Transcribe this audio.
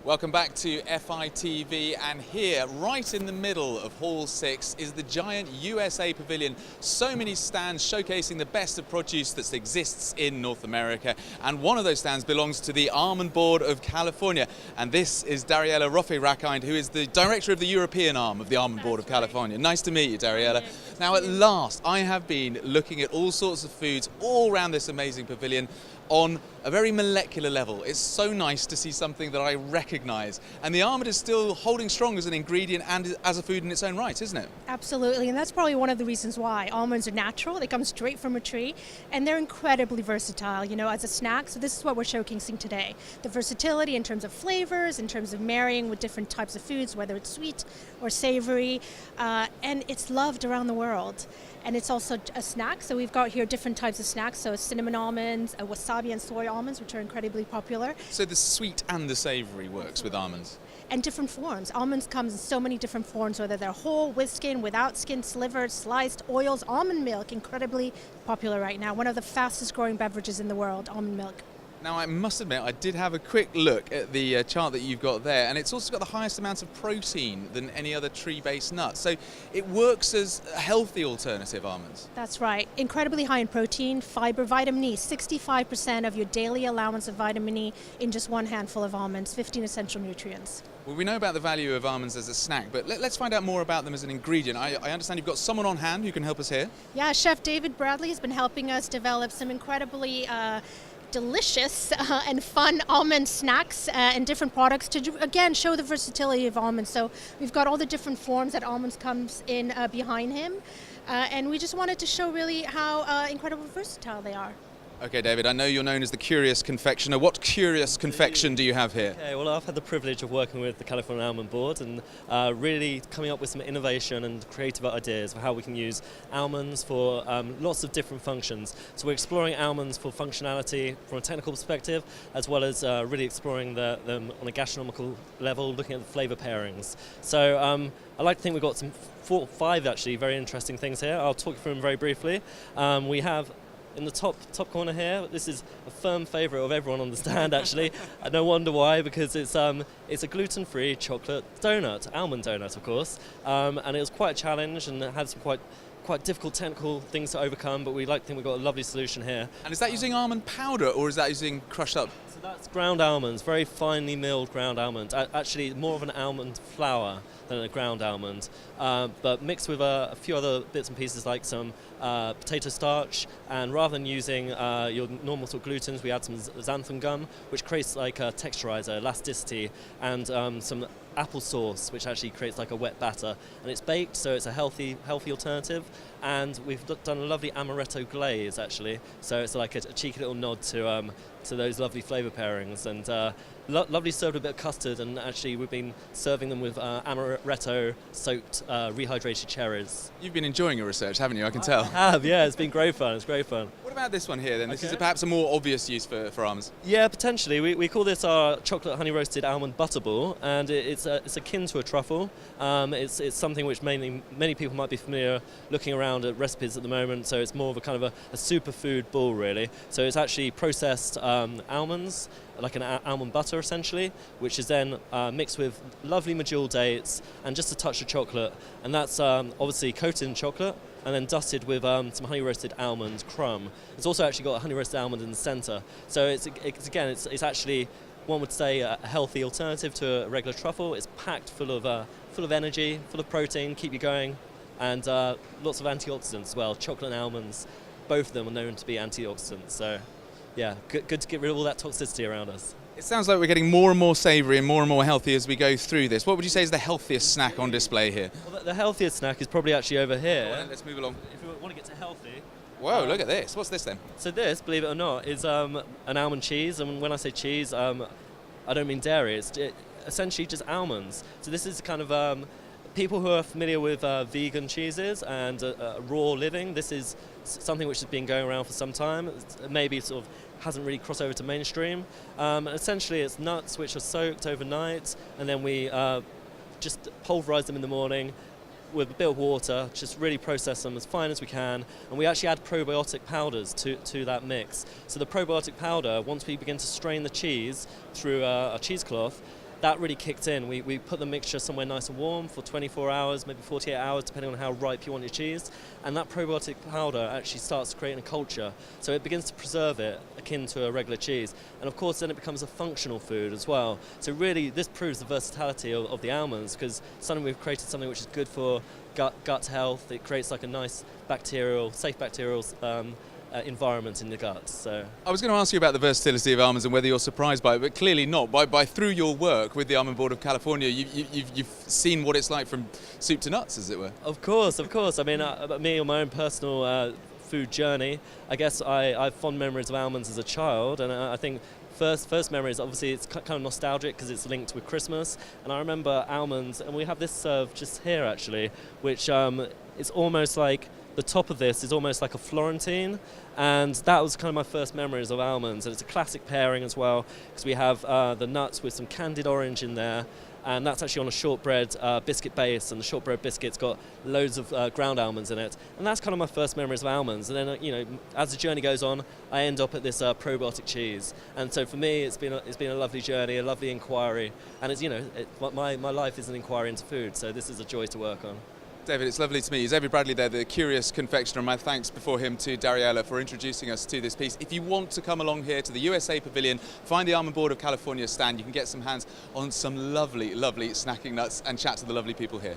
Welcome back to FITV, and here, right in the middle of Hall 6, is the giant USA Pavilion. So many stands showcasing the best of produce that exists in North America, and one of those stands belongs to the Almond Board of California. And this is Dariella Rofe-Rakind, who is the director of the European arm of the Almond Board of California. Nice to meet you, Dariella. Now, at last, I have been looking at all sorts of foods all around this amazing pavilion on a very molecular level. It's so nice to see something that I recognise. And the almond is still holding strong as an ingredient and as a food in its own right, isn't it? Absolutely, and that's probably one of the reasons why. Almonds are natural, they come straight from a tree, and they're incredibly versatile, as a snack. So this is what we're showcasing today. The versatility in terms of flavors, in terms of marrying with different types of foods, whether it's sweet or savory, and it's loved around the world. And it's also a snack, so we've got here different types of snacks, so cinnamon almonds, wasabi and soy almonds, which are incredibly popular. So the sweet and the savoury works with almonds? And different forms. Almonds comes in so many different forms, whether they're whole, with skin, without skin, slivered, sliced, oils, almond milk, incredibly popular right now. One of the fastest growing beverages in the world, almond milk. Now, I must admit, I did have a quick look at the chart that you've got there, and it's also got the highest amount of protein than any other tree-based nut. So it works as a healthy alternative, almonds. That's right. Incredibly high in protein, fiber, vitamin E. 65% of your daily allowance of vitamin E in just one handful of almonds, 15 essential nutrients. Well, we know about the value of almonds as a snack, but let's find out more about them as an ingredient. I understand you've got someone on hand who can help us here. Yeah, Chef David Bradley has been helping us develop some incredibly delicious and fun almond snacks and different products to, again, show the versatility of almonds. So we've got all the different forms that almonds comes in behind him, and we just wanted to show really how incredibly versatile they are. Okay, David, I know you're known as the Curious Confectioner. What curious confection do you have here? Okay, well, I've had the privilege of working with the California Almond Board and really coming up with some innovation and creative ideas for how we can use almonds for lots of different functions. So we're exploring almonds for functionality from a technical perspective, as well as really exploring them on a gastronomical level, looking at the flavour pairings. So I like to think we've got some five actually very interesting things here. I'll talk you through them very briefly. We have in the top corner here, this is a firm favourite of everyone on the stand actually. No wonder why, because it's a gluten-free chocolate donut, almond donut of course, and it was quite a challenge and it had some quite difficult technical things to overcome, but we like to think we've got a lovely solution here. And is that using almond powder or is that using crushed up? So that's ground almonds, very finely milled ground almonds. Actually more of an almond flour than a ground almond, but mixed with a few other bits and pieces like some potato starch, and rather than using your normal sort of glutens, we add some xanthan gum, which creates like a texturizer, elasticity, and some apple sauce, which actually creates like a wet batter, and it's baked, so it's a healthy alternative. And we've done a lovely amaretto glaze actually, so it's like a cheeky little nod to those lovely flavour pairings, and lovely served with a bit of custard, and actually we've been serving them with amaretto soaked rehydrated cherries. You've been enjoying your research, haven't you? I can tell. I have, yeah, it's been great fun. What about this one here then? This Okay. is perhaps a more obvious use for almonds. Yeah, potentially. We call this our chocolate honey roasted almond butterball, and it's akin to a truffle. It's something which many people might be familiar looking around at recipes at the moment. So it's more of a kind of a superfood ball really. So it's actually processed almonds, like an almond butter essentially, which is then mixed with lovely medjool dates and just a touch of chocolate, and that's obviously coated in chocolate and then dusted with some honey roasted almond crumb. It's also actually got a honey roasted almond in the centre, so it's actually, one would say, a healthy alternative to a regular truffle. It's packed full of energy, full of protein, keep you going, and lots of antioxidants as well. Chocolate and almonds, both of them are known to be antioxidants, so yeah, good to get rid of all that toxicity around us. It sounds like we're getting more and more savoury and more healthy as we go through this. What would you say is the healthiest snack on display here? Well, the healthiest snack is probably actually over here. Well, let's move along. If you want to get to healthy. Whoa, look at this. What's this then? So this, believe it or not, is an almond cheese, and when I say cheese, I don't mean dairy. It's essentially just almonds. So this is kind of people who are familiar with vegan cheeses and raw living. This is something which has been going around for some time. Maybe sort of hasn't really crossed over to mainstream. Essentially, it's nuts which are soaked overnight, and then we just pulverize them in the morning with a bit of water, just really process them as fine as we can, and we actually add probiotic powders to that mix. So the probiotic powder, once we begin to strain the cheese through a cheesecloth, that really kicked in. We put the mixture somewhere nice and warm for 24 hours, maybe 48 hours, depending on how ripe you want your cheese. And that probiotic powder actually starts creating a culture. So it begins to preserve it, akin to a regular cheese. And of course, then it becomes a functional food as well. So really, this proves the versatility of the almonds, because suddenly we've created something which is good for gut health. It creates like a nice safe bacterial environment in the gut. So I was going to ask you about the versatility of almonds and whether you're surprised by it, but clearly not. By through your work with the Almond Board of California, you've seen what it's like from soup to nuts, as it were. Of course. I mean, me on my own personal food journey, I guess I have fond memories of almonds as a child, and I think first memories, obviously it's kind of nostalgic because it's linked with Christmas, and I remember almonds, and we have this served just here actually, which it's almost like the top of this is almost like a Florentine, and that was kind of my first memories of almonds. And it's a classic pairing as well, because we have the nuts with some candied orange in there, and that's actually on a shortbread biscuit base, and the shortbread biscuit's got loads of ground almonds in it. And that's kind of my first memories of almonds. And then, as the journey goes on, I end up at this probiotic cheese. And so for me, it's been a lovely journey, a lovely inquiry, and it's my life is an inquiry into food. So this is a joy to work on. David, it's lovely to meet you. David Bradley there, the Curious Confectioner, and my thanks before him to Dariella for introducing us to this piece. If you want to come along here to the USA Pavilion, find the Almond Board of California stand, you can get some hands on some lovely, lovely snacking nuts and chat to the lovely people here.